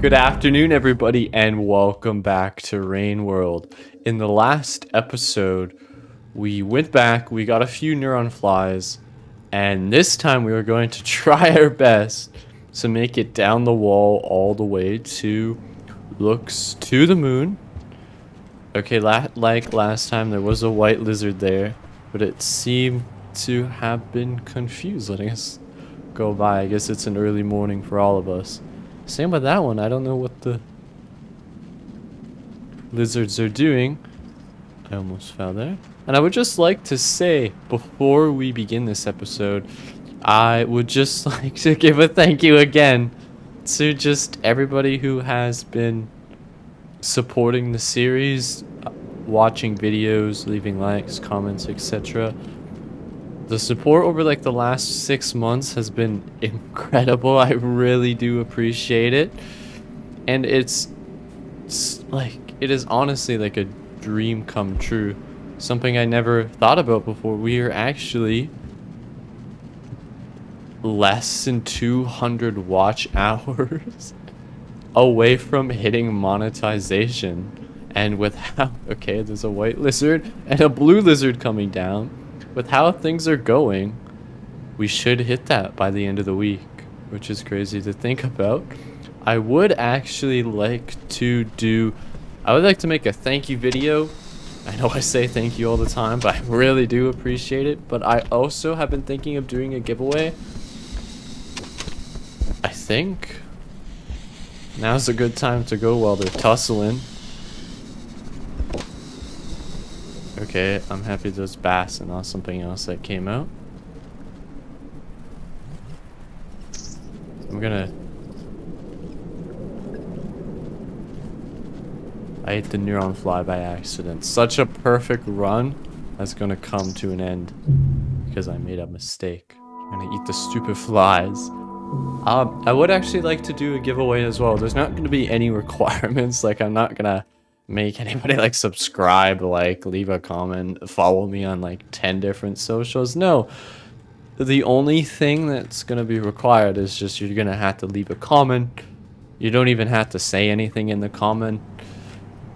Good afternoon, everybody, and welcome back to Rain World. In the last episode, we went back, we got a few neuron flies, and this time we were going to try our best to make it down the wall all the way to looks to the moon. Okay, like last time, there was a white lizard there, but it seemed to have been confused, letting us go by. I guess it's an early morning for all of us. Same with that one. I don't know what the lizards are doing. I almost fell there. And I would just like to say, before we begin this episode, I would just like to give a thank you again to just everybody who has been supporting the series, watching videos, leaving likes, comments, etc. The support over like the last 6 months has been incredible. I really do appreciate it. And it's like, it is honestly like a dream come true. Something I never thought about before. We are actually less than 200 watch hours away from hitting monetization. And with how, okay, there's a white lizard and a blue lizard coming down. With how things are going, we should hit that by the end of the week, which is crazy to think about. I would actually like to make a thank you video. I know I say thank you all the time, but I really do appreciate it. But I also have been thinking of doing a giveaway. I think now's a good time to go while they're tussling. Okay, I'm happy there's bass and not something else that came out. I ate the neuron fly by accident. Such a perfect run that's gonna come to an end because I made a mistake. I'm gonna eat the stupid flies. I would actually like to do a giveaway as well. There's not gonna be any requirements. Like, I'm not gonna make anybody like subscribe, like leave a comment, follow me on like 10 different socials. No, the only thing that's gonna be required is just you're gonna have to leave a comment. You don't even have to say anything in the comment,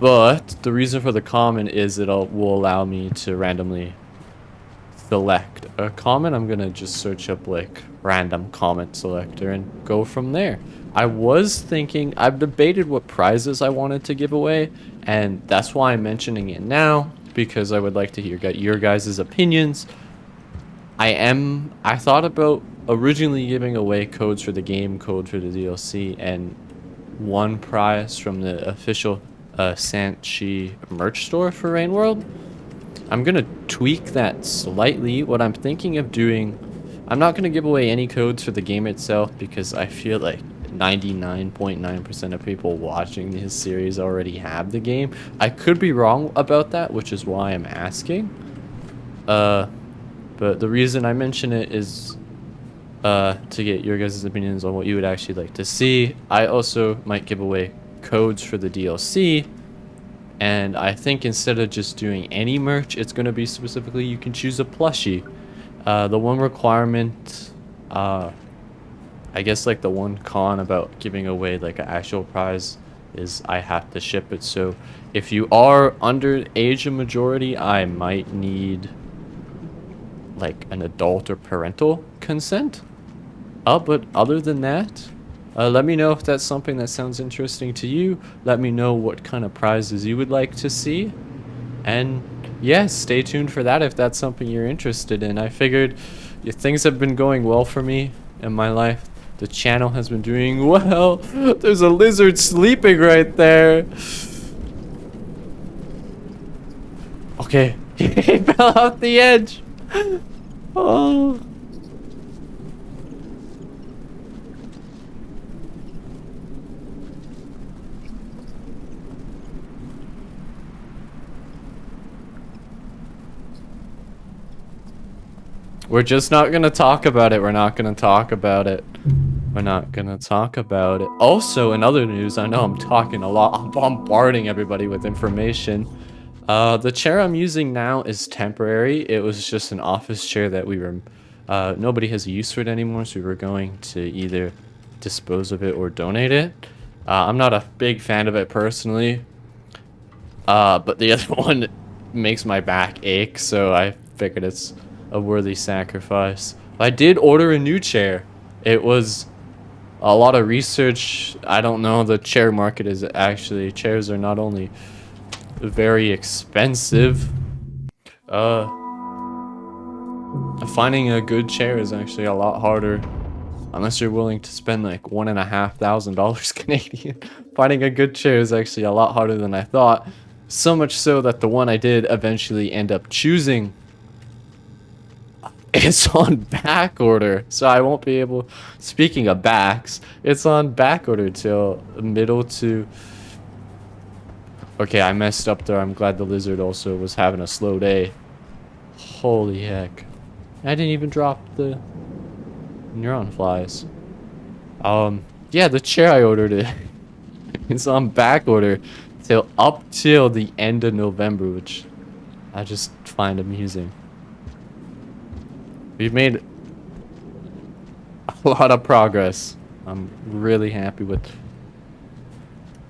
but the reason for the comment is will allow me to randomly select a comment. I'm gonna just search up like random comment selector and go from there. I've debated what prizes I wanted to give away, and that's why I'm mentioning it now, because I would like to hear your guys' opinions. I thought about originally giving away codes for the game, code for the DLC, and one prize from the official Sanchi merch store for Rain World. I'm gonna tweak that slightly. What I'm thinking of doing, I'm not gonna give away any codes for the game itself because I feel like 99.9% of people watching this series already have the game. I could be wrong about that, which is why I'm asking. But the reason I mention it is to get your guys' opinions on what you would actually like to see. I also might give away codes for the DLC, and I think instead of just doing any merch, it's going to be specifically you can choose a plushie. The one requirement, I guess like the one con about giving away like an actual prize is I have to ship it. So if you are under age of majority, I might need like an adult or parental consent. But other than that, let me know if that's something that sounds interesting to you. Let me know what kind of prizes you would like to see. And yeah, stay tuned for that if that's something you're interested in. I figured things have been going well for me in my life. The channel has been doing well. There's a lizard sleeping right there. Okay, he fell off the edge. Oh. We're just not gonna talk about it. We're not gonna talk about it. We're not gonna talk about it. Also, in other news, I know I'm talking a lot. I'm bombarding everybody with information. The chair I'm using now is temporary. It was just an office chair that nobody has use for it anymore, so we were going to either dispose of it or donate it. I'm not a big fan of it personally. But the other one makes my back ache, so I figured it's a worthy sacrifice. I did order a new chair. It was a lot of research. I don't know, the chair market is actually, chairs are not only very expensive, uh, finding a good chair is actually a lot harder. Unless you're willing to spend like $1,500 Canadian. Finding a good chair is actually a lot harder than I thought. So much so that the one I did eventually end up choosing, it's on back order. So I won't be able, speaking of backs, it's on back order till middle to... Okay, I messed up there. I'm glad the lizard also was having a slow day. Holy heck. I didn't even drop the neuron flies. Yeah, the chair I ordered it. It's on back order till up till the end of November, which I just find amusing. We've made a lot of progress. I'm really happy with.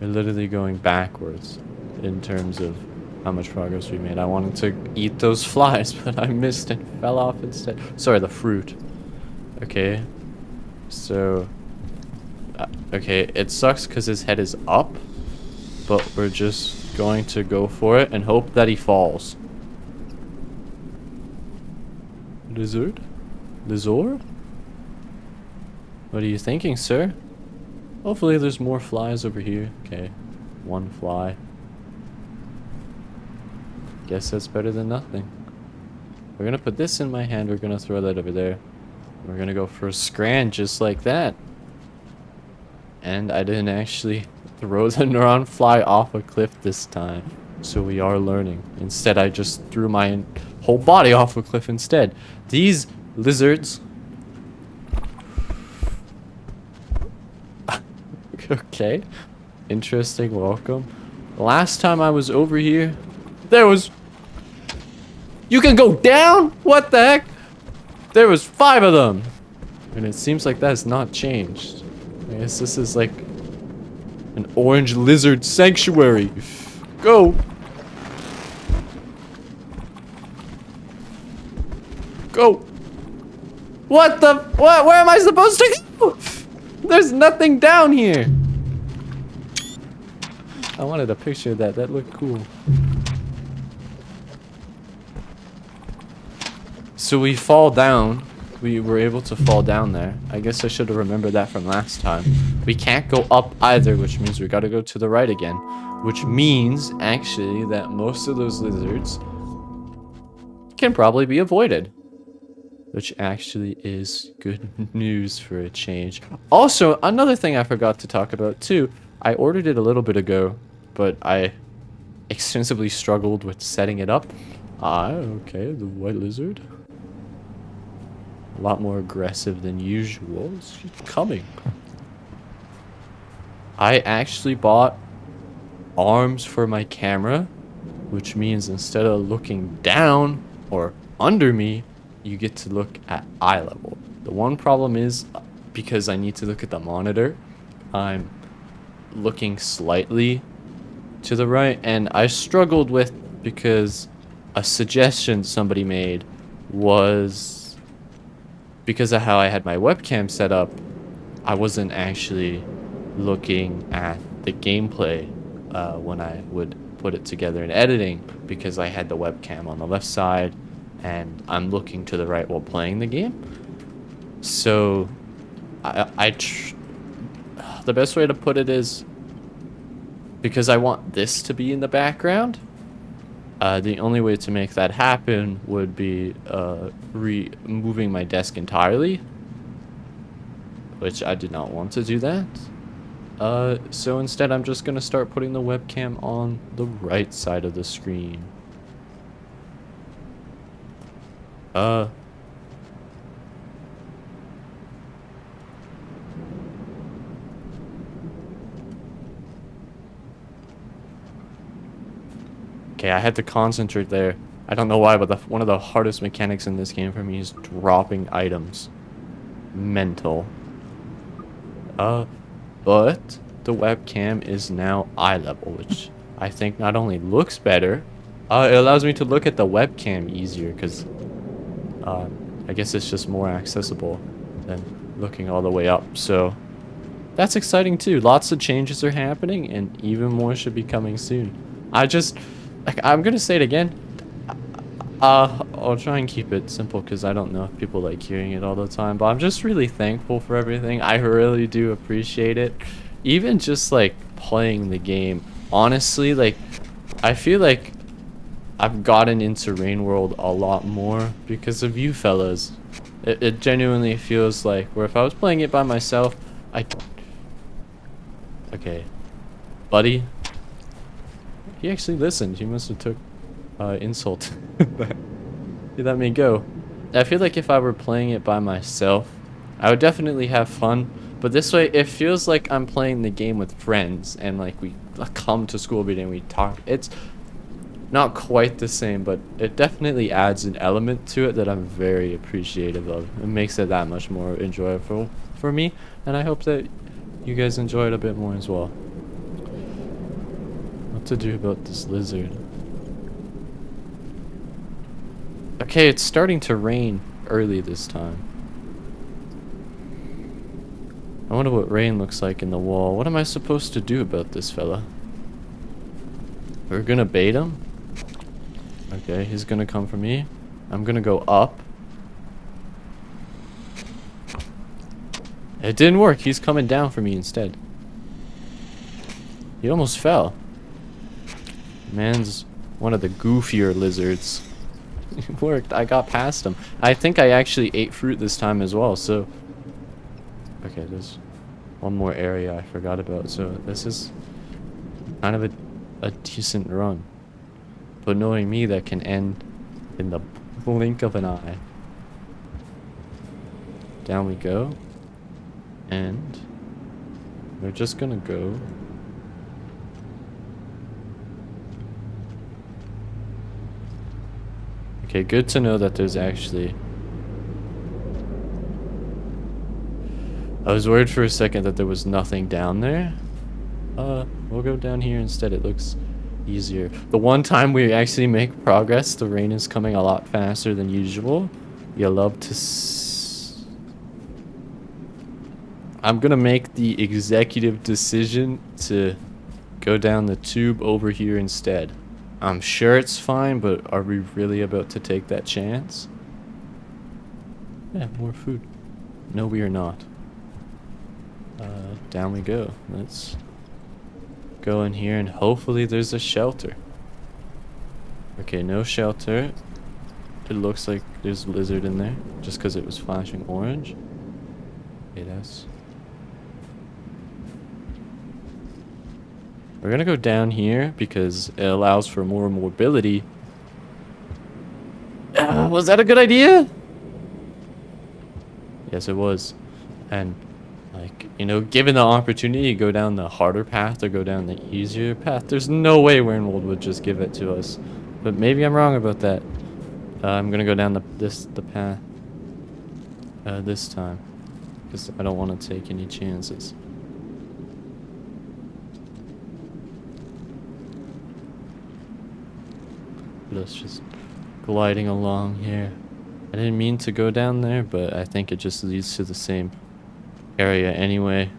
We're literally going backwards in terms of how much progress we made. I wanted to eat those flies, but I missed and fell off instead. Sorry, the fruit. Okay, so okay, it sucks because his head is up, but we're just going to go for it and hope that he falls. Lizard? Lizor? What are you thinking, sir? Hopefully there's more flies over here. Okay, one fly. Guess that's better than nothing. We're gonna put this in my hand, we're gonna throw that over there. We're gonna go for a scran just like that. And I didn't actually throw the neuron fly off a cliff this time. So we are learning. Instead, I just threw my whole body off a cliff instead. These lizards... Okay. Interesting, welcome. Last time I was over here, there was... You can go down? What the heck? There was 5 of them. And it seems like that has not changed. I guess this is like an orange lizard sanctuary. Go. Go. What the? What? Where am I supposed to go? There's nothing down here. I wanted a picture of that. That looked cool. So we fall down. We were able to fall down there. I guess I should have remembered that from last time. We can't go up either, which means we gotta go to the right again. Which means, actually, that most of those lizards can probably be avoided. Which actually is good news for a change. Also, another thing I forgot to talk about too. I ordered it a little bit ago, but I extensively struggled with setting it up. Okay, the white lizard. A lot more aggressive than usual. She's coming. I actually bought arms for my camera, which means instead of looking down or under me, you get to look at eye level. The one problem is, because I need to look at the monitor, I'm looking slightly to the right, and I struggled with, because a suggestion somebody made was, because of how I had my webcam set up, I wasn't actually looking at the gameplay when I would put it together in editing, because I had the webcam on the left side and I'm looking to the right while playing the game. So the best way to put it is, because I want this to be in the background, the only way to make that happen would be removing my desk entirely, which I did not want to do that. So instead I'm just gonna start putting the webcam on the right side of the screen. Okay, I had to concentrate there. I don't know why, but one of the hardest mechanics in this game for me is dropping items. Mental. But the webcam is now eye level, which I think not only looks better, it allows me to look at the webcam easier because I guess it's just more accessible than looking all the way up. So that's exciting too. Lots of changes are happening and even more should be coming soon. I'm gonna say it again. I'll try and keep it simple because I don't know if people like hearing it all the time, but I'm just really thankful for everything. I really do appreciate it. Even just like playing the game. Honestly, like I feel like I've gotten into Rain World a lot more because of you fellas. It genuinely feels like where if I was playing it by myself, okay, buddy. He actually listened. He must have took insult. He let me go. I feel like if I were playing it by myself, I would definitely have fun. But this way, it feels like I'm playing the game with friends, and like we come to school every day and we talk. It's not quite the same, but it definitely adds an element to it that I'm very appreciative of. It makes it that much more enjoyable for me, and I hope that you guys enjoy it a bit more as well. What to do about this lizard? Okay, it's starting to rain early this time. I wonder what rain looks like in the wall. What am I supposed to do about this fella? We're gonna bait him? Okay, he's gonna come for me. I'm gonna go up. It didn't work. He's coming down for me instead. He almost fell. Man's one of the goofier lizards. It worked. I got past him. I think I actually ate fruit this time as well, so... Okay, there's one more area I forgot about, so this is kind of a decent run. But knowing me, that can end in the blink of an eye. Down we go. And we're just gonna go. Okay, good to know that there's actually... I was worried for a second that there was nothing down there. We'll go down here instead. It looks easier. The one time we actually make progress, the rain is coming a lot faster than usual. You love to I'm gonna make the executive decision to go down the tube over here instead. I'm sure it's fine, but are we really about to take that chance? Yeah, more food. No, we are not. Down we go. Let's go in here and hopefully there's a shelter. Okay, no shelter. It looks like there's a lizard in there just because it was flashing orange. Okay, that's... We're gonna go down here because it allows for more mobility. Was that a good idea? Yes, it was. And like, you know, given the opportunity to go down the harder path or go down the easier path, there's no way Rainworld would just give it to us. But maybe I'm wrong about that. I'm gonna go down the path this time because I don't want to take any chances. Let's just gliding along here. I didn't mean to go down there, but I think it just leads to the same area anyway.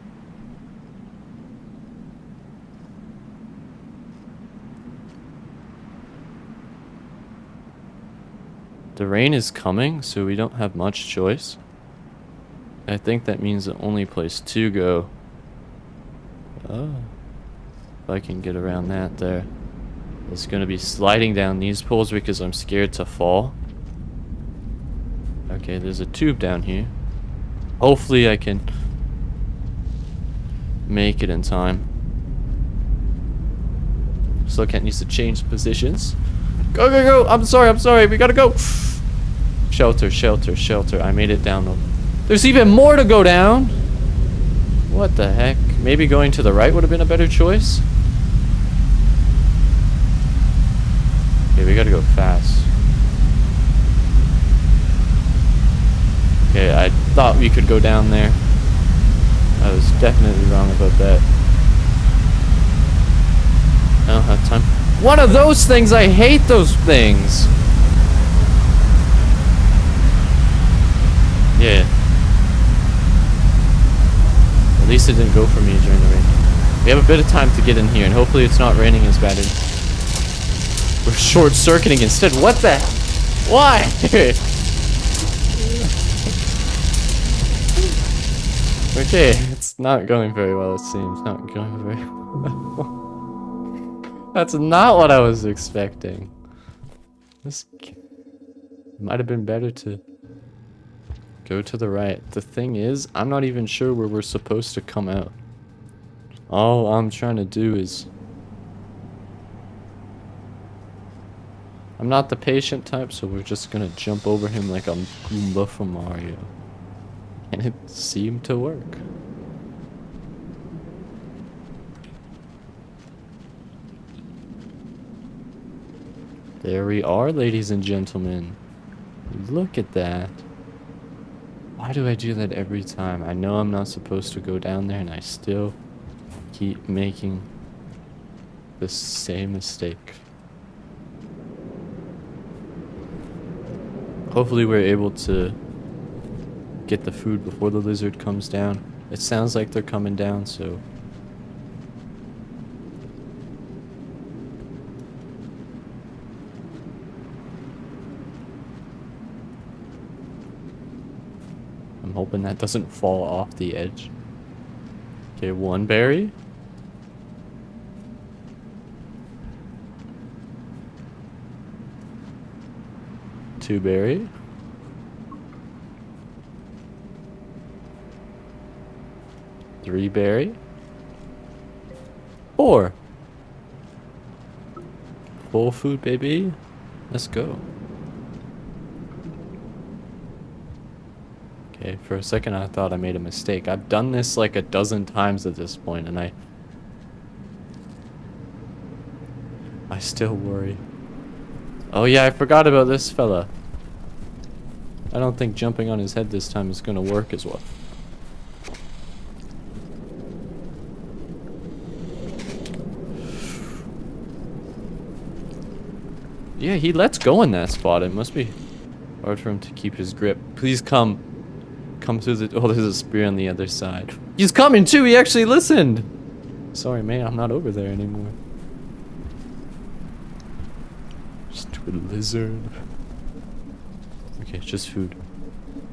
The rain is coming, so we don't have much choice. I think that means the only place to go. Oh, if I can get around that there. It's gonna be sliding down these poles because I'm scared to fall. Okay, there's a tube down here. Hopefully I can make it in time. Slowcat needs to change positions. Go, go, go! I'm sorry, we gotta go! Shelter, shelter, shelter. I made it down though. There's even more to go down! What the heck? Maybe going to the right would have been a better choice? Okay, we gotta go fast. Okay, I thought we could go down there. I was definitely wrong about that. time. One of those things, I hate those things. Yeah. At least it didn't go for me during the rain. We have a bit of time to get in here, and hopefully it's not raining as bad as... We're short-circuiting instead. What the... Why? Okay, it's not going very well, it seems. Not going very well. That's not what I was expecting. This might have been better to go to the right. The thing is, I'm not even sure where we're supposed to come out. All I'm trying to do is... I'm not the patient type, so we're just gonna jump over him like a Goomba from Mario. And it seemed to work. There we are, ladies and gentlemen. Look at that. Why do I do that every time? I know I'm not supposed to go down there, and I still keep making the same mistake. Hopefully we're able to get the food before the lizard comes down. It sounds like they're coming down, so... I'm hoping that doesn't fall off the edge. Okay, 1 berry. Two berry. Three berry. 4. Full food, baby. Let's go. Okay, for a second I thought I made a mistake. I've done this like a dozen times at this point, and I still worry. Oh yeah, I forgot about this fella. I don't think jumping on his head this time is gonna work as well. Yeah, he lets go in that spot. It must be hard for him to keep his grip. Please come. Come through the... Oh, there's a spear on the other side. He's coming too! He actually listened! Sorry, man. I'm not over there anymore. Stupid lizard. Okay, just food.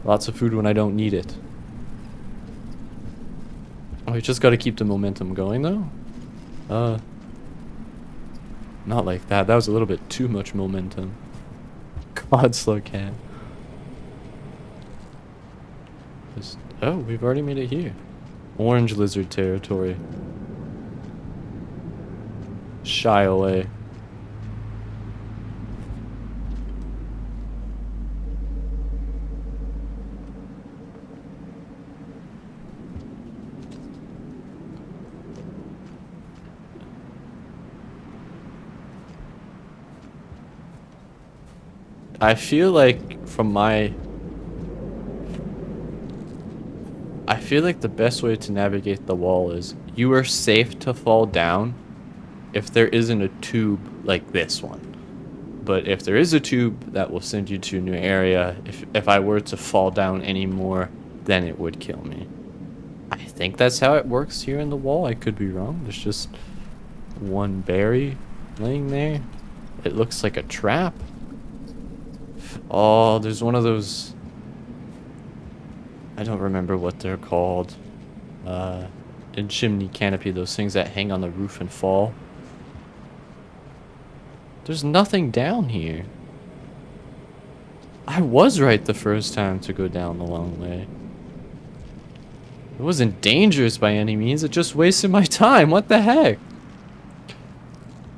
Lots of food when I don't need it. Oh, we just gotta keep the momentum going, though? Not like that. That was a little bit too much momentum. God, slow cat. Oh, we've already made it here. Orange lizard territory. Shy away. I feel like from my... I feel like the best way to navigate the wall is you are safe to fall down if there isn't a tube like this one. But if there is a tube, that will send you to a new area. If I were to fall down anymore, then it would kill me. I think that's how it works here in the wall. I could be wrong. There's just one berry laying there. It looks like a trap. Oh, there's one of those... I don't remember what they're called. In chimney canopy, those things that hang on the roof and fall. There's nothing down here. I was right the first time to go down the long way. It wasn't dangerous by any means, it just wasted my time. What the heck?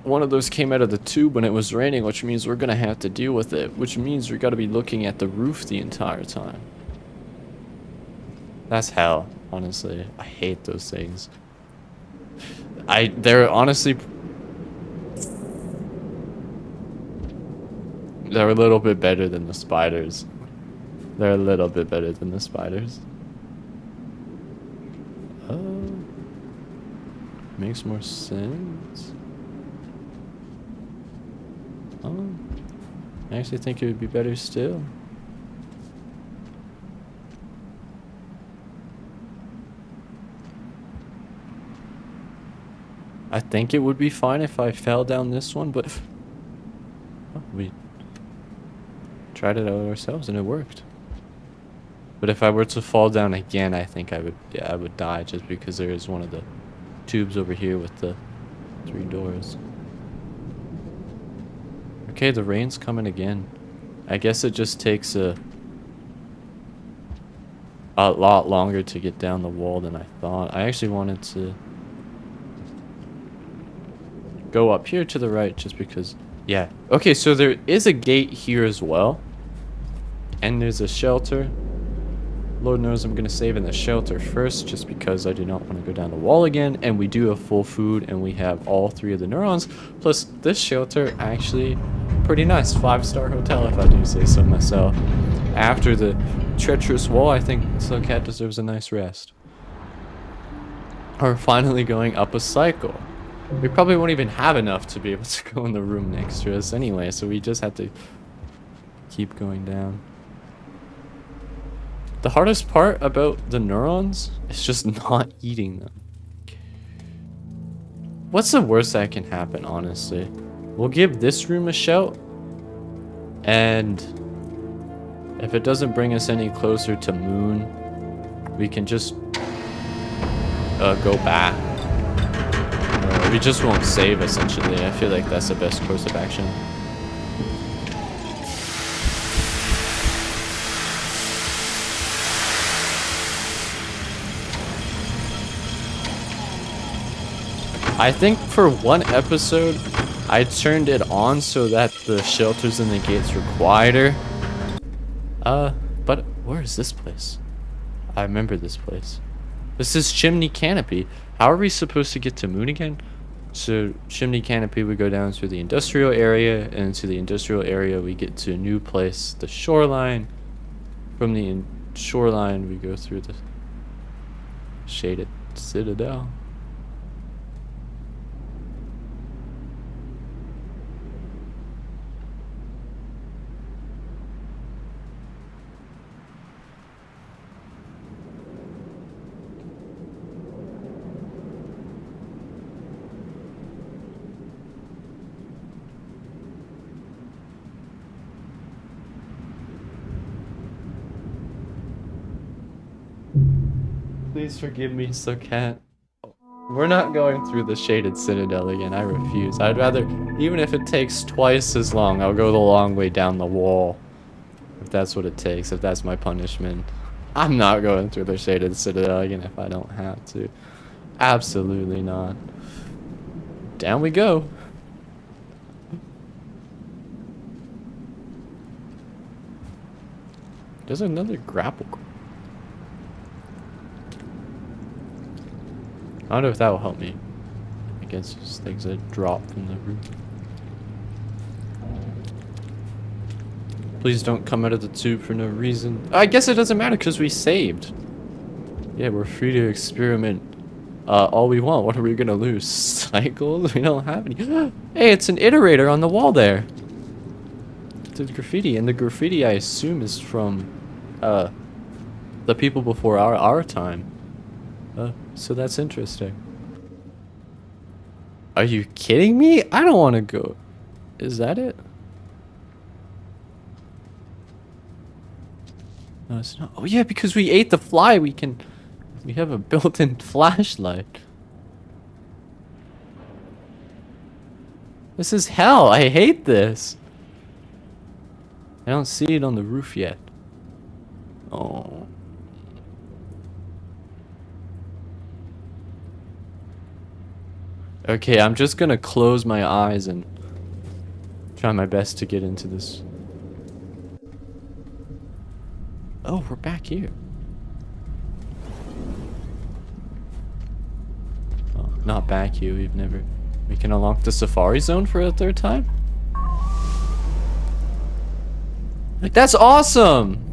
One of those came out of the tube when it was raining, which means we're gonna have to deal with it, which means we gotta be looking at the roof the entire time. That's hell, honestly. I hate those things. They're honestly... They're a little bit better than the spiders. They're a little bit better than the spiders. Makes more sense. Oh, I actually think it would be better still. I think it would be fine if I fell down this one, but oh, we tried it out ourselves and it worked. But if I were to fall down again, I think I would, yeah, I would die just because there is one of the tubes over here with the 3 doors. Okay, the rain's coming again. I guess it just takes a lot longer to get down the wall than I thought. I actually wanted to go up here to the right just because, yeah. Okay, so there is a gate here as well. And there's a shelter. Lord knows I'm going to save in the shelter first just because I do not want to go down the wall again. And we do have full food and we have all 3 of the neurons. Plus, this shelter actually pretty nice. 5-star hotel if I do say so myself. After the treacherous wall, I think Slowcat deserves a nice rest. We're finally going up a cycle. We probably won't even have enough to be able to go in the room next to us anyway, so we just have to keep going down. The hardest part about the neurons is just not eating them. What's the worst that can happen, honestly? We'll give this room a shout, and if it doesn't bring us any closer to Moon, we can just go back. We just won't save, essentially. I feel like that's the best course of action. I think for one episode, I turned it on so that the shelters and the gates were quieter. But where is this place? I remember this place. This is Chimney Canopy. How are we supposed to get to Moon again? So Chimney Canopy, we go down through the industrial area, and to the industrial area we get to a new place, the shoreline. From the shoreline we go through the shaded citadel. Please forgive me, Slowcat. We're not going through the shaded citadel again. I refuse. I'd rather, even if it takes twice as long, I'll go the long way down the wall. If that's what it takes, if that's my punishment. I'm not going through the shaded citadel again if I don't have to. Absolutely not. Down we go. There's another grapple. I wonder if that will help me against these things that drop from the roof. Please don't come out of the tube for no reason. I guess it doesn't matter because we saved. Yeah, we're free to experiment all we want. What are we gonna lose? Cycles? We don't have any. Hey, it's an iterator on the wall there. The graffiti, and the graffiti I assume is from the people before our time. So that's interesting. Are you kidding me? I don't want to go. Is that it? No, it's not. Oh yeah, because we ate the fly, we have a built-in flashlight. This is hell. I hate this. I don't see it on the roof yet. Oh. Okay, I'm just gonna close my eyes and try my best to get into this. Oh, we're back here. Oh, not back here. We can unlock the safari zone for a 3rd time? Like, that's awesome!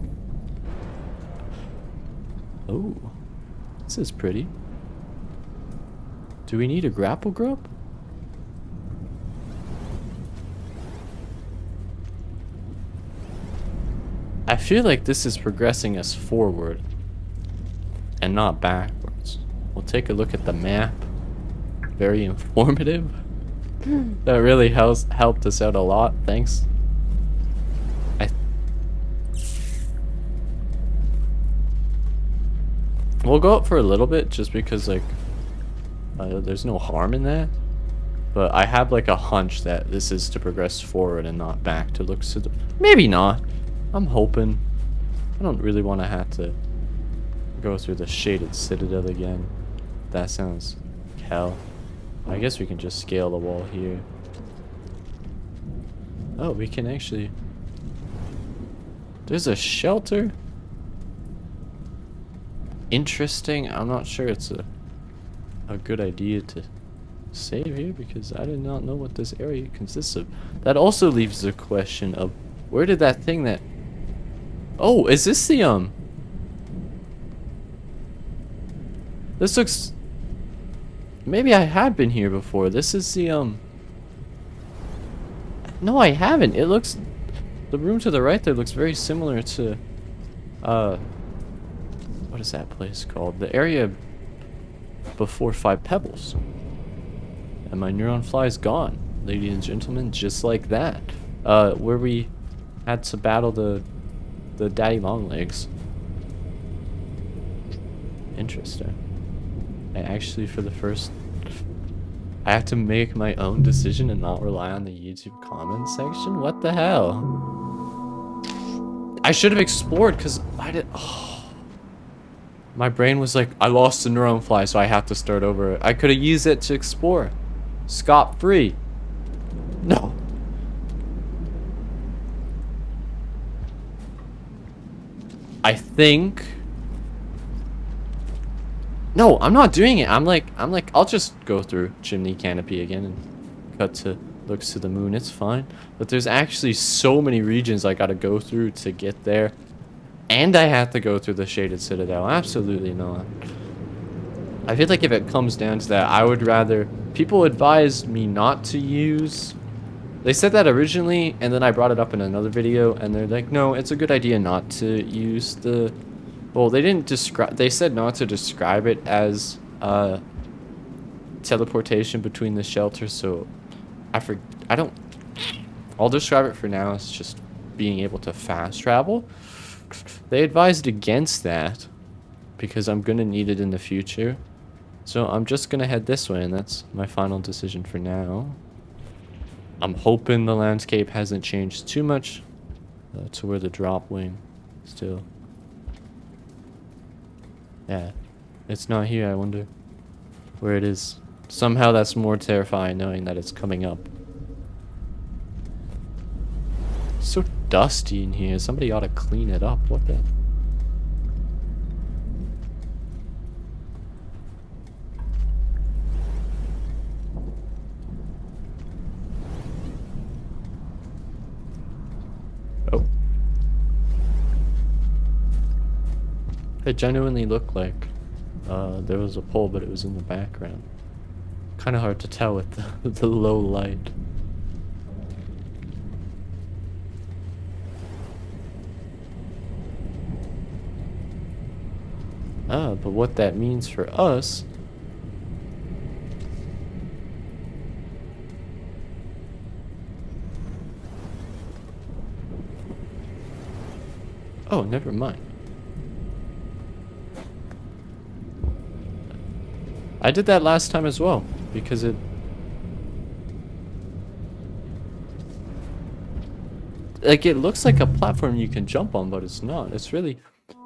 Oh, this is pretty. Do we need a grapple grub? I feel like this is progressing us forward and not backwards. We'll take a look at the map. Very informative. That really helped us out a lot. Thanks. We'll go up for a little bit just because like there's no harm in that. But I have like a hunch that this is to progress forward and not back to look to maybe not. I'm hoping. I don't really want to have to go through the shaded citadel again. That sounds like hell. I guess we can just scale the wall here. Oh, we can actually... There's a shelter? Interesting. I'm not sure it's a good idea to save here because I did not know what this area consists of. That also leaves the question of where did that thing that... Oh, is this the This looks... Maybe I have been here before. This is the No, I haven't. It looks... The room to the right there looks very similar to what is that place called? The area before Five Pebbles. And my neuron fly is gone, ladies and gentlemen, just like that. Where we had to battle the daddy long legs. Interesting. I actually, for the first... I have to make my own decision and not rely on the YouTube comments section? What the hell? I should have explored, because I did... Oh. My brain was like, I lost the neuron fly, so I have to start over. I could have used it to explore. Scot-free. No. I think... No, I'm not doing it. I'm like, I'll just go through Chimney Canopy again and cut to looks to the moon. It's fine. But there's actually so many regions I gotta go through to get there. And I have to go through the Shaded Citadel. Absolutely not. I feel like if it comes down to that, I would rather... People advised me not to use... They said that originally, and then I brought it up in another video, and they're like, no, it's a good idea not to use the... Well, they didn't describe... They said not to describe it as teleportation between the shelters, so I don't... I'll describe it for now as just being able to fast travel. They advised against that because I'm gonna need it in the future. So I'm just gonna head this way, and that's my final decision for now. I'm hoping the landscape hasn't changed too much to where the drop wing still. Yeah, it's not here. I wonder where it is. Somehow that's more terrifying knowing that it's coming up. It's so dusty in here. Somebody ought to clean it up. What the... Oh. It genuinely looked like there was a pole, but it was in the background. Kind of hard to tell with the low light. But what that means for us... Oh, never mind. I did that last time as well, because it... Like, it looks like a platform you can jump on, but it's not. It's really...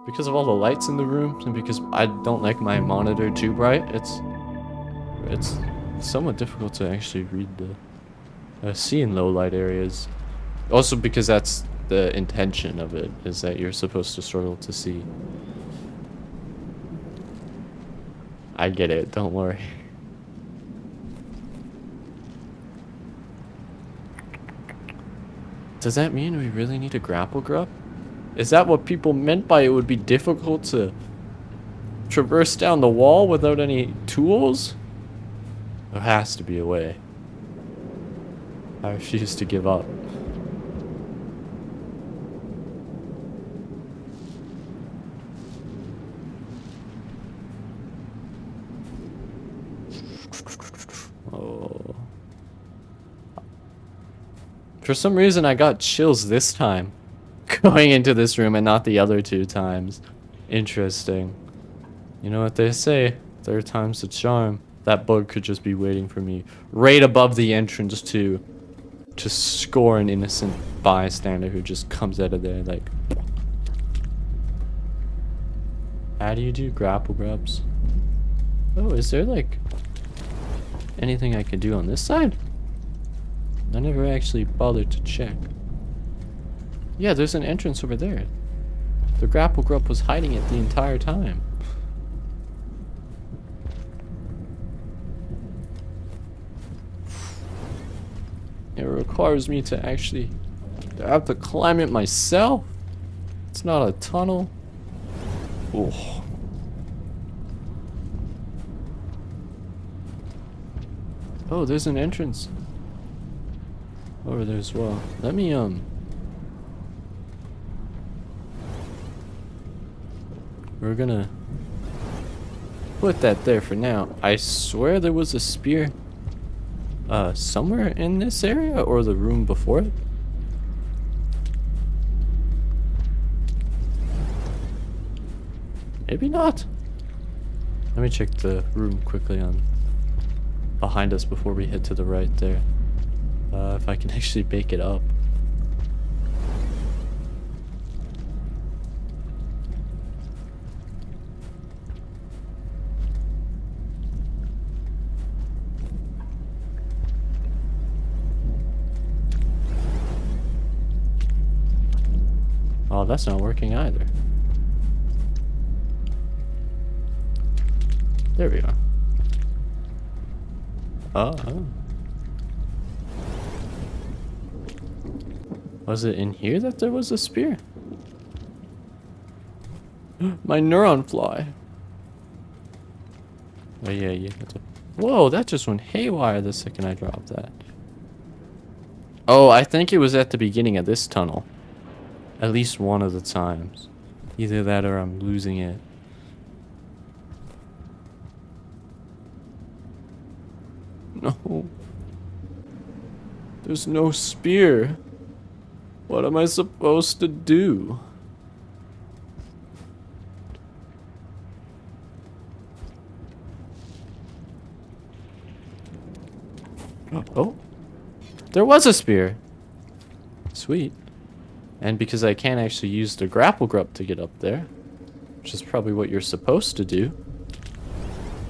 Because of all the lights in the room, and because I don't like my monitor too bright, it's somewhat difficult to actually read the see in low light areas. Also because that's the intention of it, is that you're supposed to struggle to see. I get it, don't worry. Does that mean we really need a grapple grub? Is that what people meant by it would be difficult to traverse down the wall without any tools? There has to be a way. I refuse to give up. For some reason, I got chills this time. Going into this room and not the other 2 times. Interesting. You know what they say, 3rd time's the charm. That bug could just be waiting for me right above the entrance to score an innocent bystander who just comes out of there like... How do you do grapple grubs? Oh, is there like anything I can do on this side? I never actually bothered to check. Yeah, there's an entrance over there. The grapple grub was hiding it the entire time. It requires me to actually have to climb it myself. It's not a tunnel. Oh. Oh, there's an entrance over there as well. Let me we're gonna put that there for now. I swear there was a spear somewhere in this area or the room before it. Maybe not. Let me check the room quickly on behind us before we head to the right there. If I can actually bake it up. Oh, that's not working either. There we are. Oh. Was it in here that there was a spear? My neuron fly. Oh yeah. Whoa, that just went haywire the second I dropped that. Oh, I think it was at the beginning of this tunnel. At least one of the times. Either that or I'm losing it. No. There's no spear. What am I supposed to do? Oh. There was a spear. Sweet. And because I can't actually use the grapple grub to get up there, which is probably what you're supposed to do.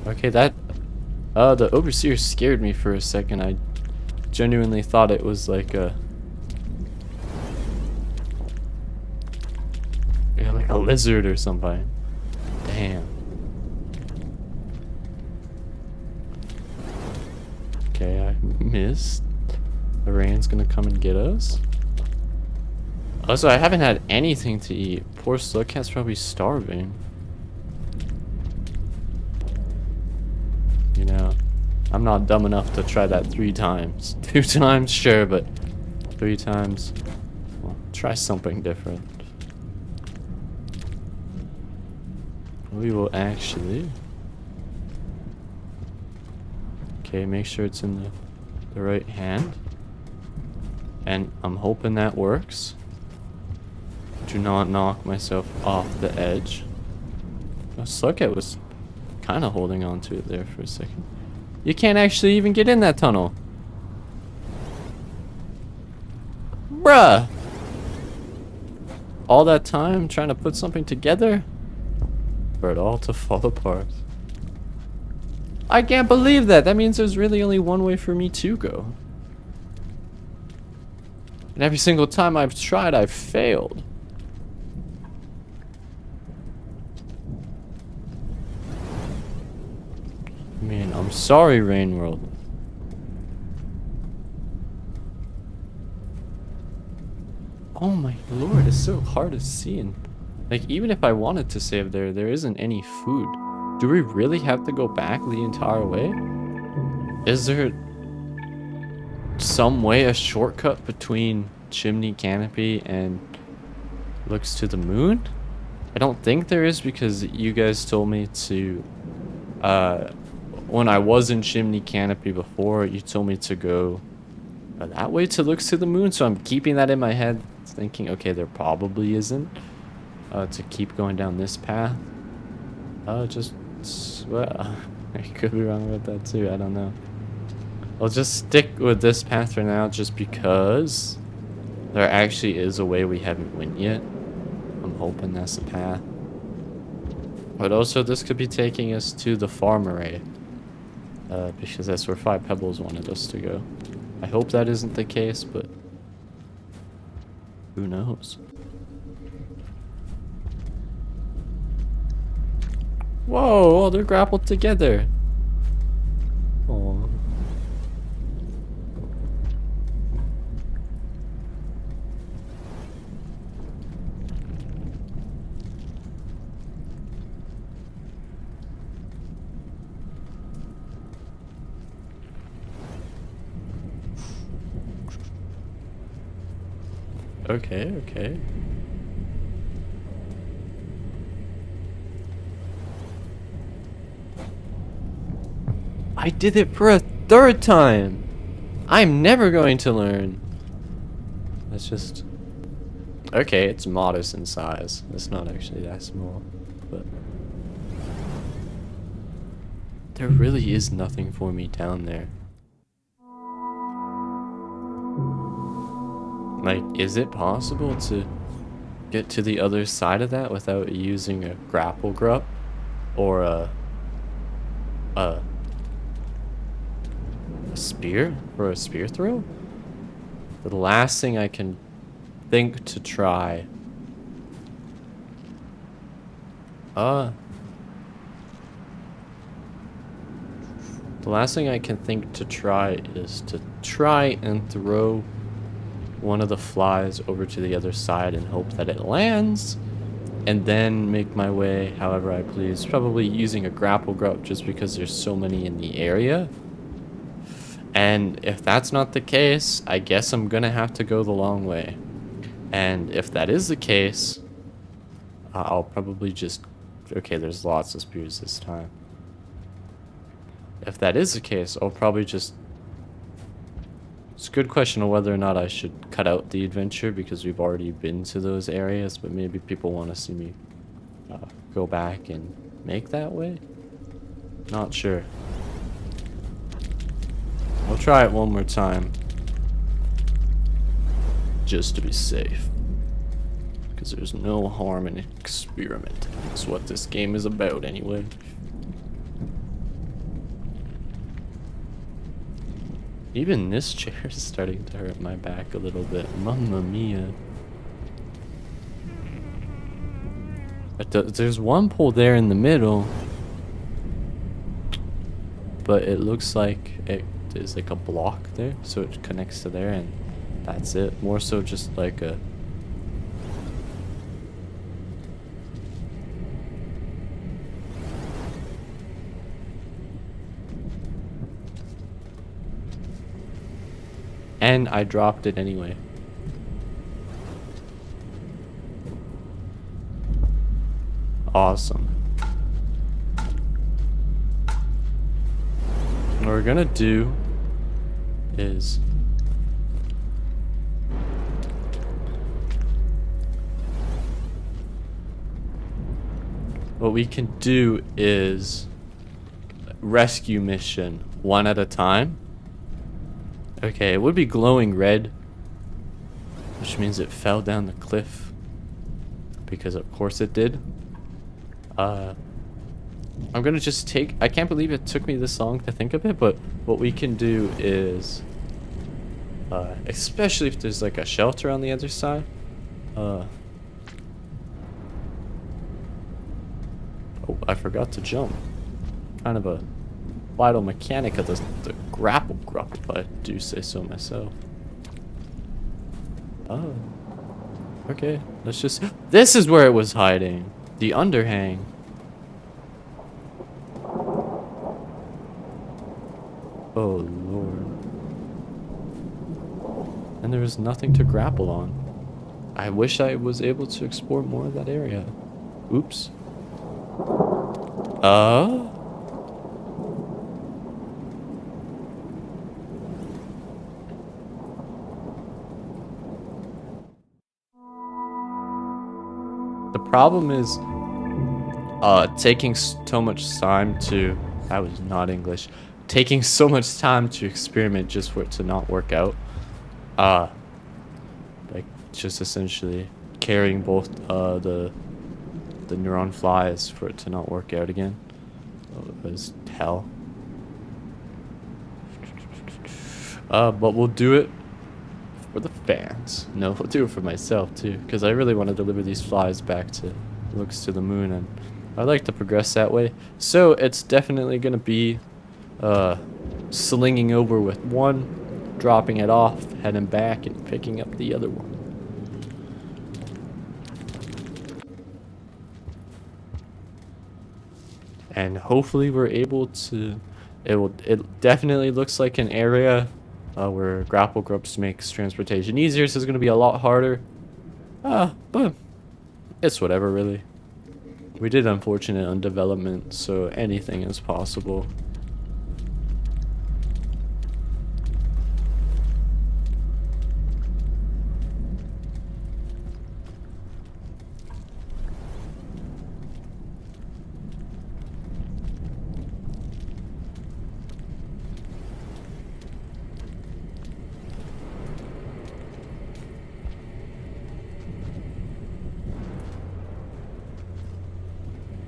Okay, that... the overseer scared me for a second. I genuinely thought it was like a... yeah, like a lizard or something. Damn. Okay, I missed. The rain's gonna come and get us. Also, I haven't had anything to eat. Poor Slugcat's probably starving. You know, I'm not dumb enough to try that 3 times. 2 times, sure, but 3 times, well, try something different. We will actually... okay, make sure it's in the right hand. And I'm hoping that works. Do not knock myself off the edge. Oh, Slugcat was kind of holding on to it there for a second. You can't actually even get in that tunnel. Bruh! All that time trying to put something together for it all to fall apart. I can't believe that. That means there's really only one way for me to go. And every single time I've tried, I've failed. I mean, I'm sorry, Rain World. Oh my lord, it's so hard to see. And like, even if I wanted to save there, there isn't any food. Do we really have to go back the entire way? Is there some way, a shortcut between Chimney Canopy and Looks to the Moon? I don't think there is, because you guys told me to, when I was in Chimney Canopy before, you told me to go that way looks to the moon, so I'm keeping that in my head, thinking, okay, there probably isn't. To keep going down this path. Well, I could be wrong about that too, I don't know. I'll just stick with this path for now, just because there actually is a way we haven't went yet. I'm hoping that's the path. But also, this could be taking us to the farm array. Because that's where Five Pebbles wanted us to go. I hope that isn't the case, but who knows? Whoa, they're grappled together. Oh. Okay, okay. I did it for a third time! I'm never going to learn. That's just... Okay, it's modest in size. It's not actually that small, but... There really is nothing for me down there. Like, is it possible to get to the other side of that without using a grapple grup? Or a spear? Or a spear throw? The last thing I can think to try... The last thing I can think to try is to try and throw one of the flies over to the other side and hope that it lands, and then make my way however I please, probably using a grapple grup just because there's so many in the area. And if that's not the case, I guess I'm gonna have to go the long way. And if that is the case, I'll probably just... Okay, there's lots of spears this time. If that is the case, I'll probably just... It's a good question of whether or not I should cut out the adventure because we've already been to those areas, but maybe people want to see me go back and make that way? Not sure. I'll try it one more time. Just to be safe. Because there's no harm in experimenting. That's what this game is about anyway. Even this chair is starting to hurt my back a little bit. Mamma mia. There's one pole there in the middle. But it looks like it is like a block there. So it connects to there and that's it. More so just like a... And I dropped it anyway. Awesome. What we're gonna do is... What we can do is rescue mission one at a time. Okay, it would be glowing red, which means it fell down the cliff, because of course it did. I'm gonna just take... I can't believe it took me this long to think of it, but what we can do is... especially if there's like a shelter on the other side. Oh, I forgot to jump. Kind of a vital mechanic of the grapple grup, if I do say so myself. Oh. Okay, let's just... This is where it was hiding! The underhang. Oh, Lord. And there was nothing to grapple on. I wish I was able to explore more of that area. Oops. The problem is taking so much time to, that was not English, taking so much time to experiment just for it to not work out. Like just essentially carrying both the neuron flies for it to not work out again. Oh, it was hell. But we'll do it for the fans. No, we'll do it for myself too, because I really want to deliver these flies back to Looks to the Moon, and I like to progress that way. So it's definitely gonna be slinging over with one, dropping it off, heading back, and picking up the other one. And hopefully we're able to. It definitely looks like an area where grapple grubs makes transportation easier, so it's gonna be a lot harder. But it's whatever, really. We did unfortunate on development, so anything is possible.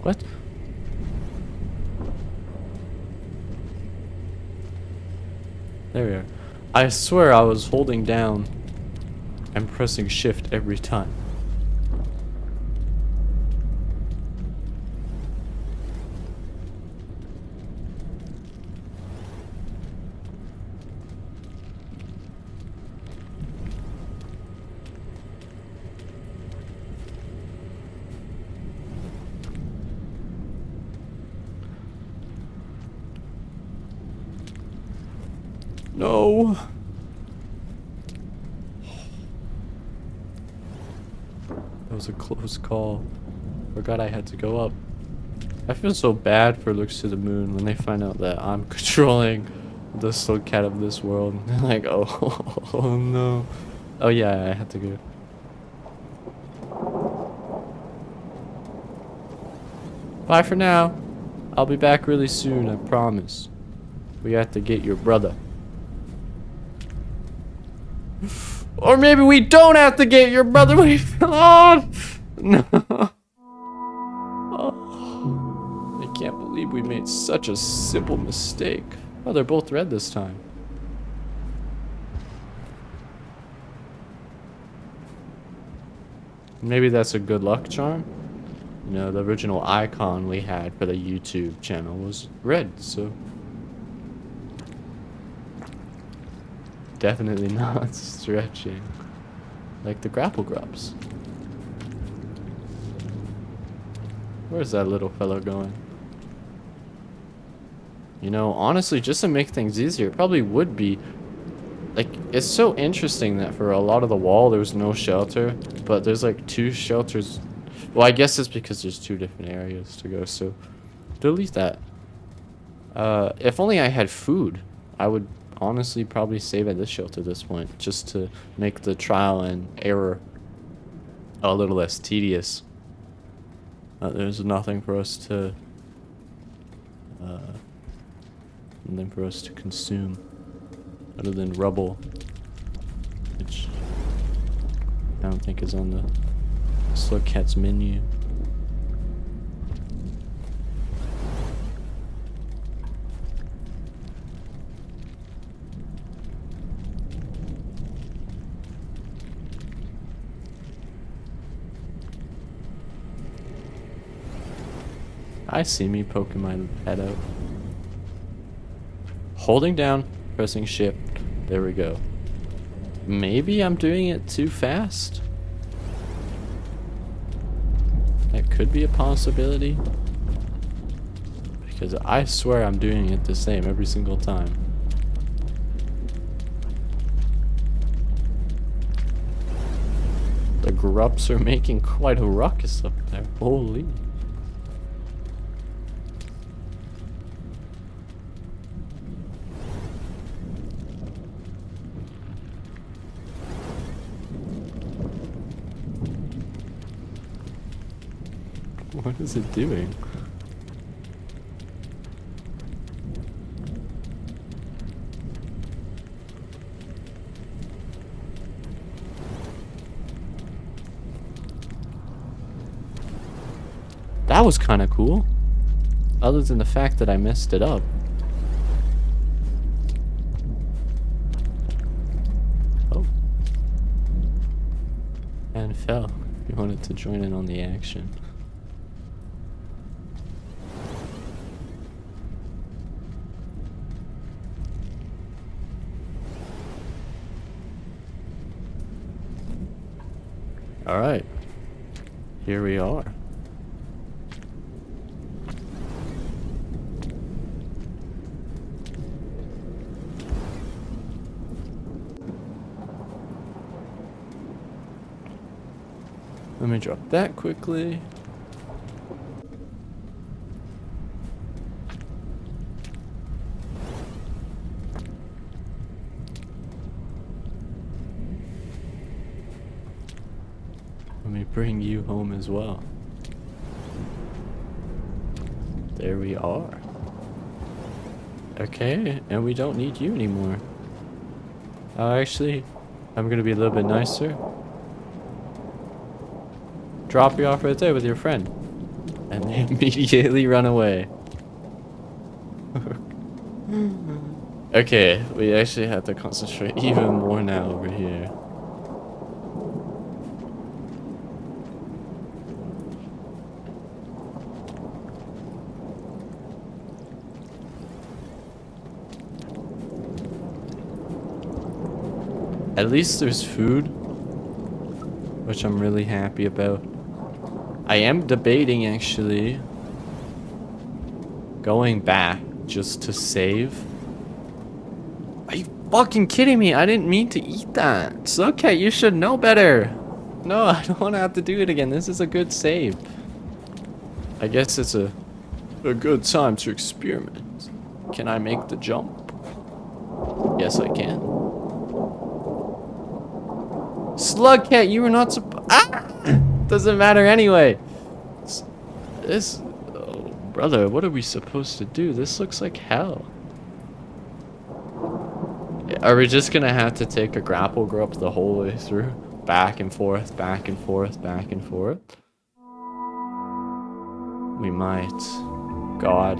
What? There we are. I swear I was holding down and pressing shift every time. No. That was a close call. Forgot I had to go up. I feel so bad for Looks to the Moon when they find out that I'm controlling the slow cat of this world. They're like, oh, oh no. Oh yeah, I had to go. Bye for now. I'll be back really soon, I promise. We have to get your brother. Or maybe we don't have to get your brother. Wait, on. No. Oh, I can't believe we made such a simple mistake. Oh, they're both red this time. Maybe that's a good luck charm. You know, the original icon we had for the YouTube channel was red, so definitely not stretching like the grapple grubs. Where's that little fellow going? You know, honestly, just to make things easier, it probably would be like, it's so interesting that for a lot of the wall there was no shelter, but there's like 2 shelters. Well, I guess it's because there's 2 different areas to go, so delete that. If only I had food, I would honestly probably save at this shelter at this point, just to make the trial and error a little less tedious. There's nothing for us to consume other than rubble, which I don't think is on the Slow Cat's menu. I see me poking my head out. Holding down, pressing shift. There we go. Maybe I'm doing it too fast. That could be a possibility. Because I swear I'm doing it the same every single time. The grubs are making quite a ruckus up there. Holy. What is it doing? That was kind of cool. Other than the fact that I messed it up. Oh. And fell. You wanted to join in on the action. Alright. Here we are. Let me drop that quickly. Let me bring you home as well. There we are. Okay, and we don't need you anymore. Actually, I'm gonna be a little bit nicer. Drop you off right there with your friend. And they immediately run away. Okay, we actually have to concentrate even more now over here. At least there's food, which I'm really happy about. I am debating actually going back just to save. Are you fucking kidding me? I didn't mean to eat that. It's okay, you should know better. No, I don't want to have to do it again. This is a good save. I guess it's a good time to experiment. Can I make the jump? Yes, I can. Slugcat, you were not supposed. Ah! Doesn't matter anyway. This, oh, brother, what are we supposed to do? This looks like hell. Are we just gonna have to take a grapple grub the whole way through? Back and forth, back and forth, back and forth? We might. God.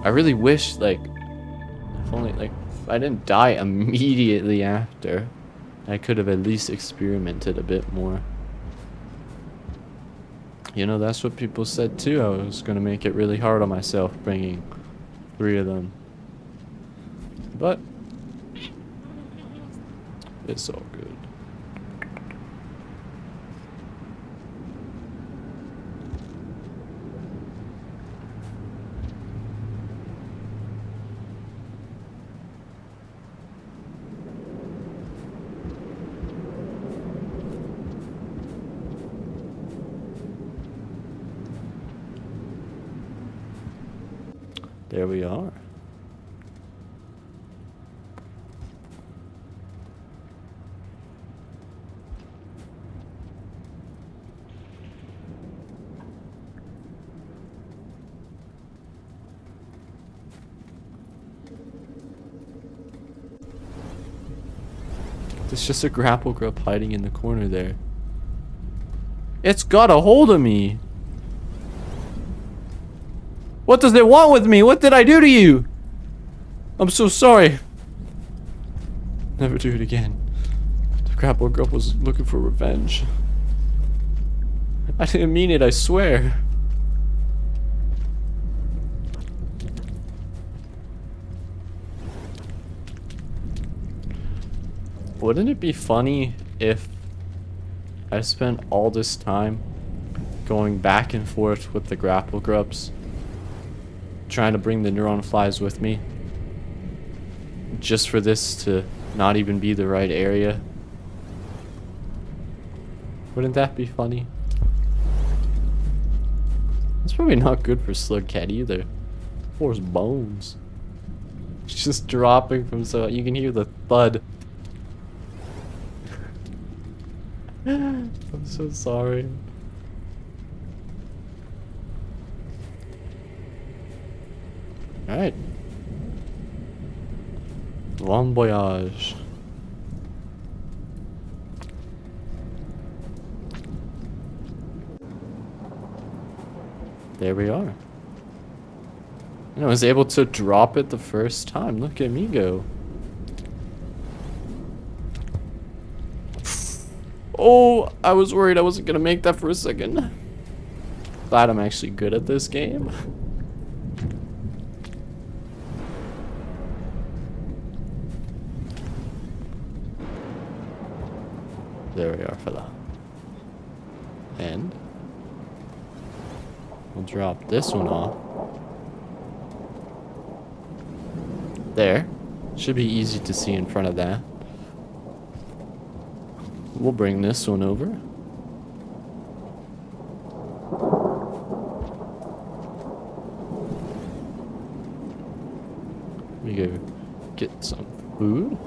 I really wish, like, if only, like, I didn't die immediately after. I could have at least experimented a bit more. You know, that's what people said too. I was going to make it really hard on myself bringing 3 of them. But it's all good. There we are. There's just a grapple grub hiding in the corner there. It's got a hold of me. What does it want with me? What did I do to you? I'm so sorry. Never do it again. The grapple grub was looking for revenge. I didn't mean it, I swear. Wouldn't it be funny if I spent all this time going back and forth with the grapple grubs, trying to bring the neuron flies with me, just for this to not even be the right area? Wouldn't that be funny? It's probably not good for Slugcat either. Poor his bones. It's just dropping from so you can hear the thud. I'm so sorry. Alright. Bon voyage. There we are. And I was able to drop it the first time. Look at me go. Oh, I was worried I wasn't gonna make that for a second. Glad I'm actually good at this game. There we are, fella. And we'll drop this one off. There. Should be easy to see in front of that. We'll bring this one over. We go get some food.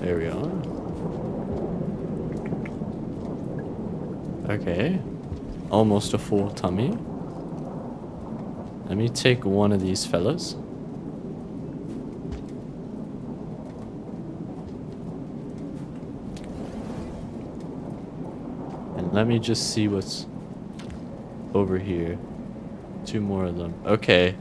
There we are. Okay. Almost a full tummy. Let me take one of these fellas. And let me just see what's over here. 2 more of them. Okay.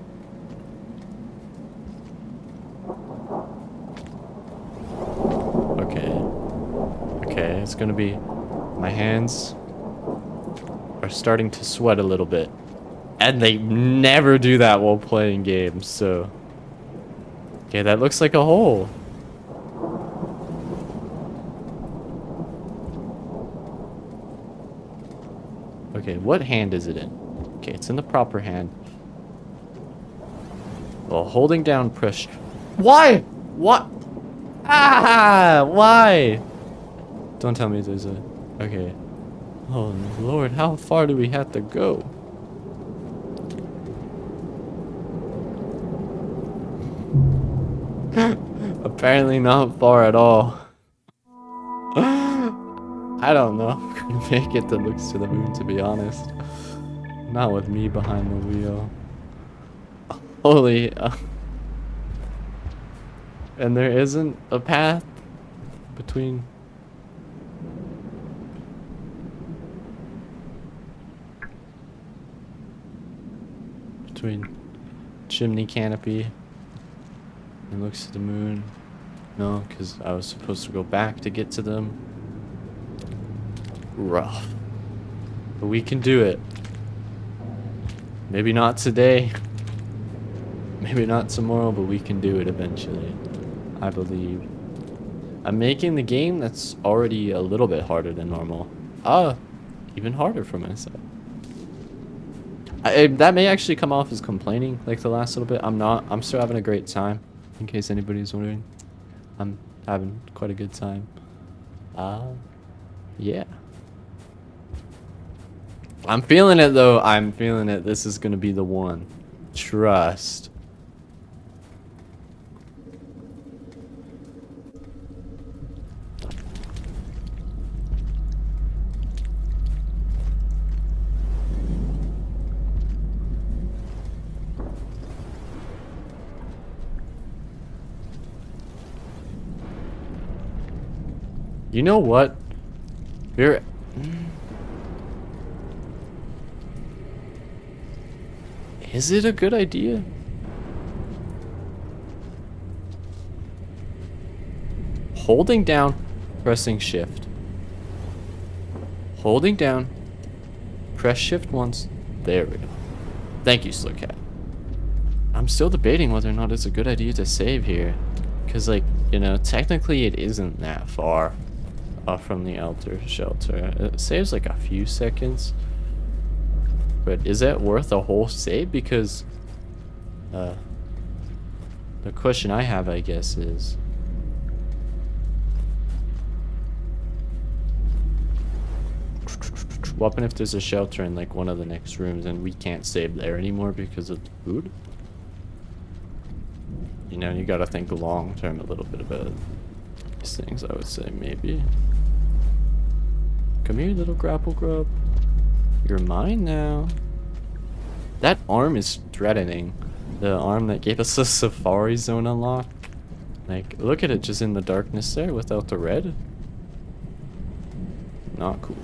Okay, it's gonna be... My hands are starting to sweat a little bit. And they never do that while playing games, so... Okay, that looks like a hole. Okay, what hand is it in? Okay, it's in the proper hand. Well, holding down push... Why? What? Ah! Why? Don't tell me there's a... Okay. Oh, Lord, how far do we have to go? Apparently not far at all. I don't know if I'm gonna make it that looks to the moon, to be honest. Not with me behind the wheel. Holy... And there isn't a path between... chimney canopy and looks to the moon. No, because I was supposed to go back to get to them. Rough. But we can do it. Maybe not today. Maybe not tomorrow, but we can do it eventually. I believe. I'm making the game that's already a little bit harder than normal. Even harder for myself. That may actually come off as complaining, like the last little bit. I'm not. I'm still having a great time, in case anybody's wondering. I'm having quite a good time. Yeah. I'm feeling it, though. I'm feeling it. This is gonna be the one. Trust. You know what? You're... Is it a good idea? Holding down, pressing shift. Holding down, press shift once. There we go. Thank you, Slowcat. I'm still debating whether or not it's a good idea to save here. Because, like, you know, technically it isn't that far from the Elder Shelter. It saves like a few seconds. But is it worth a whole save? Because the question I have, I guess, is what if there's a shelter in like one of the next rooms and we can't save there anymore because of the food? You know, you gotta think long term a little bit about these things, I would say, maybe. Come here, little grapple grub. You're mine now. That arm is threatening. The arm that gave us a Safari Zone unlock. Like, look at it just in the darkness there without the red. Not cool.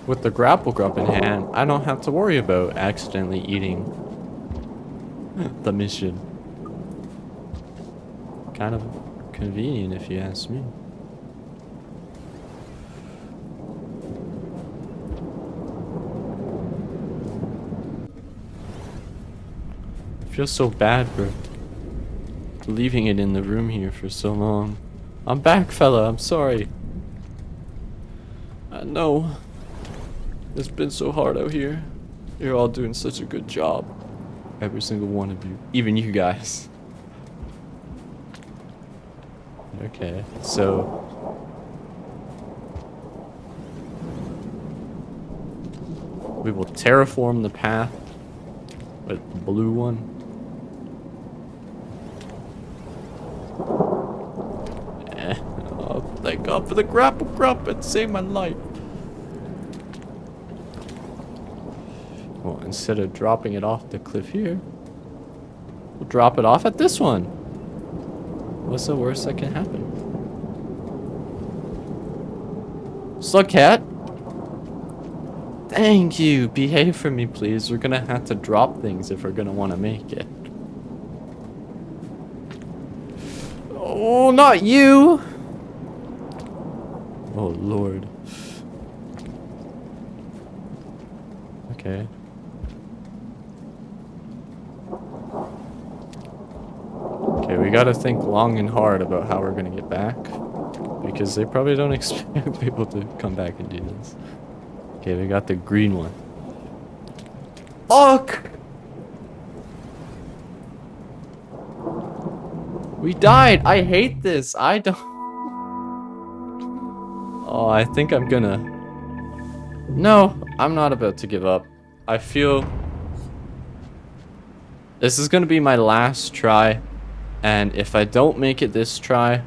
With the grapple grub in hand, I don't have to worry about accidentally eating the mission. Kind of convenient if you ask me. I feel so bad for leaving it in the room here for so long. I'm back, fella. I'm sorry. I know. It's been so hard out here. You're all doing such a good job. Every single one of you. Even you guys. Okay, so... we will terraform the path with the blue one. Oh, thank God for the grapple grub. It saved my life. Well, instead of dropping it off the cliff here, we'll drop it off at this one. What's the worst that can happen? Slugcat? Thank you. Behave for me, please. We're gonna have to drop things if we're gonna want to make it. Oh, not you! Oh, Lord. Okay. Okay, we gotta think long and hard about how we're gonna get back. Because they probably don't expect people to come back and do this. Okay, we got the green one. Fuck! We died! I hate this! I don't... Oh, I think I'm gonna... No, I'm not about to give up. I feel... this is gonna be my last try. And if I don't make it this try...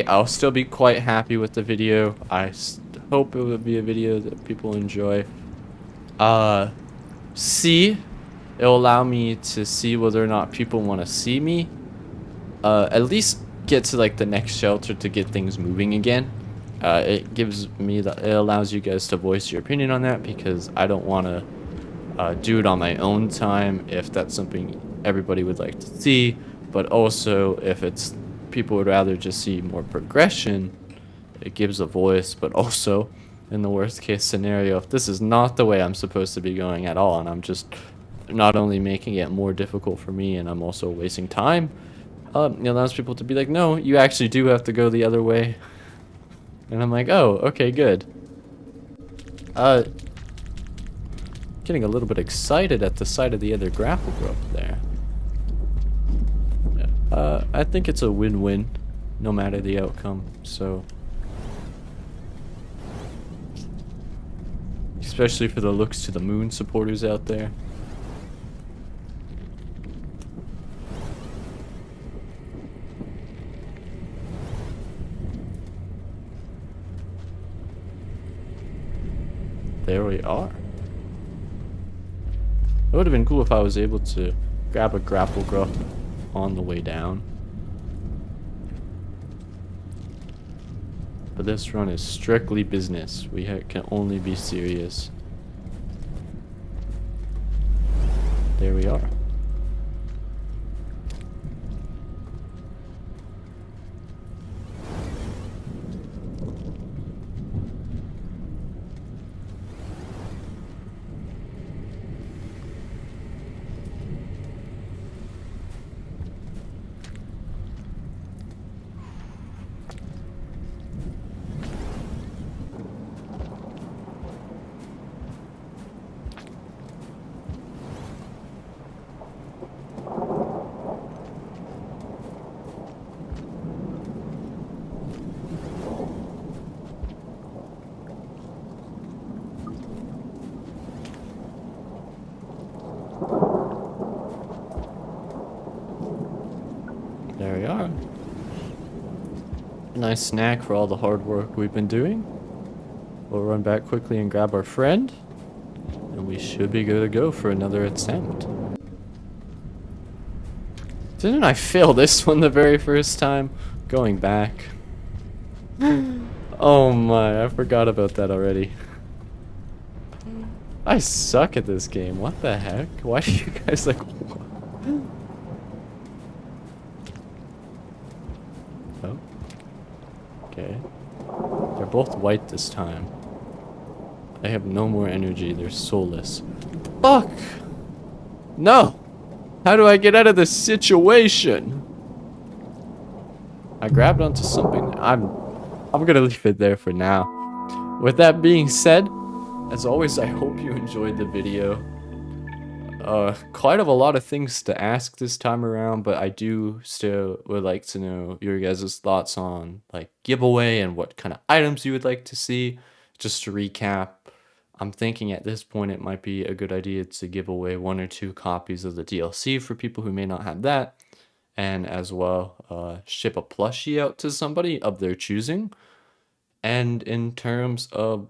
I'll still be quite happy with the video. I hope it will be a video that people enjoy. C, it'll allow me to see whether or not people want to see me. At least get to like the next shelter to get things moving again. It gives me it allows you guys to voice your opinion on that, because I don't want to do it on my own time if that's something everybody would like to see, but also if it's people would rather just see more progression, it gives a voice. But also, in the worst case scenario, if this is not the way I'm supposed to be going at all, and I'm just not only making it more difficult for me and I'm also wasting time, it allows people to be like, no, you actually do have to go the other way. And I'm like, oh, okay, good. Getting a little bit excited at the sight of the other grapple grub there. I think it's a win-win, no matter the outcome, so... especially for the Looks to the Moon supporters out there. There we are. It would have been cool if I was able to grab a grapple grub on the way down. But this run is strictly business. We can only be serious. There we are. we are. A nice snack for all the hard work we've been doing. We'll run back quickly and grab our friend. And we should be good to go for another attempt. Didn't I fail this one the very first time? Going back. Oh my, I forgot about that already. I suck at this game. What the heck? Why do you guys like... Oh. Okay. They're both white this time. They have no more energy. They're soulless. Fuck! No! How do I get out of this situation? I grabbed onto something. I'm gonna leave it there for now. With that being said, as always, I hope you enjoyed the video. Quite a lot of things to ask this time around, but I do still would like to know your guys' thoughts on like giveaway and what kind of items you would like to see. Just to recap, I'm thinking at this point it might be a good idea to give away 1 or 2 copies of the DLC for people who may not have that, and as well ship a plushie out to somebody of their choosing. And in terms of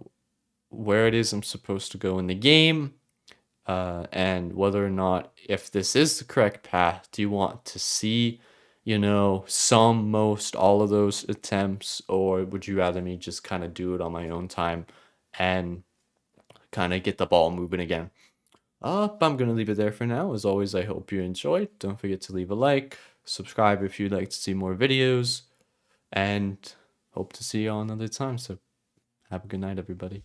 where it is I'm supposed to go in the game, and whether or not, if this is the correct path, do you want to see, you know, some, most, all of those attempts, or would you rather me just kind of do it on my own time and kind of get the ball moving again? But I'm gonna leave it there for now. As always, I hope you enjoyed. Don't forget to leave a like, subscribe if you'd like to see more videos, and hope to see you all another time. So have a good night, everybody.